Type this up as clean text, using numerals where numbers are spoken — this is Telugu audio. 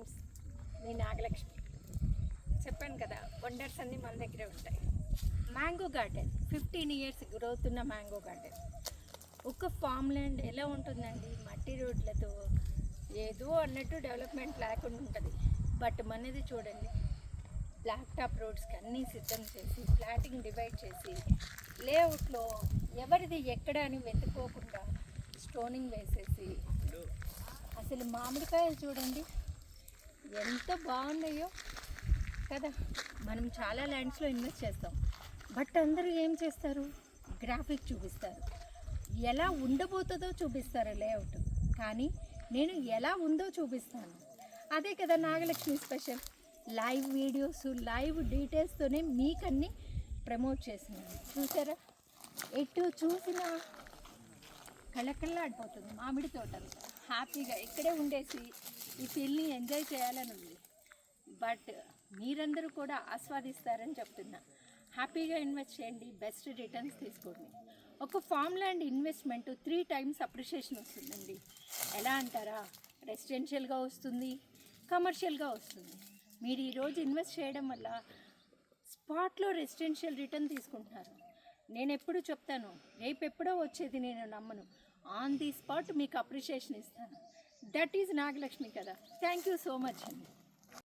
ఫ్రెండ్స్, మీ నాగలక్ష్మి. చెప్పాను కదా, వండర్స్ అన్నీ మన దగ్గరే ఉంటాయి. మ్యాంగో గార్డెన్ 15 ఇయర్స్ గ్రోత్ ఉన్న మ్యాంగో గార్డెన్. ఒక ఫామ్ ల్యాండ్ ఎలా ఉంటుందండి, మట్టి రోడ్లతో ఏదో అన్నట్టు డెవలప్మెంట్ లేకుండా ఉంటుంది. బట్ మనది చూడండి, బ్లాక్ టాప్ రోడ్స్కి అన్నీ సిద్ధం చేసి, ఫ్లాటింగ్ డివైడ్ చేసి, లేఅవుట్లో ఎవరిది ఎక్కడ అని వెతుక్కోకుండా స్టోనింగ్ వేసేసి, అసలు మామిడికాయలు చూడండి ఎంత బాగున్నాయో కదా. మనం చాలా ల్యాండ్స్లో ఇన్వెస్ట్ చేస్తాం, బట్ అందరూ ఏం చేస్తారు, గ్రాఫిక్ చూపిస్తారు, ఎలా ఉండబోతుందో చూపిస్తారు లేఅవుట్. కానీ నేను ఎలా ఉందో చూపిస్తాను. అదే కదా Nagalakshmi special. Live videos, live డీటెయిల్స్తోనే మీకన్నీ ప్రమోట్ చేసినాను. చూసారా, ఎటు చూసినా కళ్ళకళ్ళాడిపోతుంది మామిడి తోటంతా. హ్యాపీగా ఇక్కడే ఉండేసి ఈ ఫీల్ని ఎంజాయ్ చేయాలని ఉంది. బట్ మీరందరూ కూడా ఆస్వాదిస్తారని చెప్తున్నా. హ్యాపీగా ఇన్వెస్ట్ చేయండి, బెస్ట్ రిటర్న్స్ తీసుకోండి. ఒక farm land investment 3 times appreciation వస్తుందండి. ఎలా అంటారా, రెసిడెన్షియల్గా వస్తుంది, కమర్షియల్గా వస్తుంది. మీరు ఈరోజు ఇన్వెస్ట్ చేయడం వల్ల స్పాట్లో రెసిడెన్షియల్ రిటర్న్ తీసుకుంటున్నారు. నేను ఎప్పుడు చెప్తాను, రేపెప్పుడో వచ్చేది నేను నమ్మను. ఆన్ ది స్పాట్ మీకు అప్రిషియేషన్ ఇస్తాను. దట్ ఈజ్ నాగలక్ష్మి కదా. థ్యాంక్ యూ సో మచ్ అండి.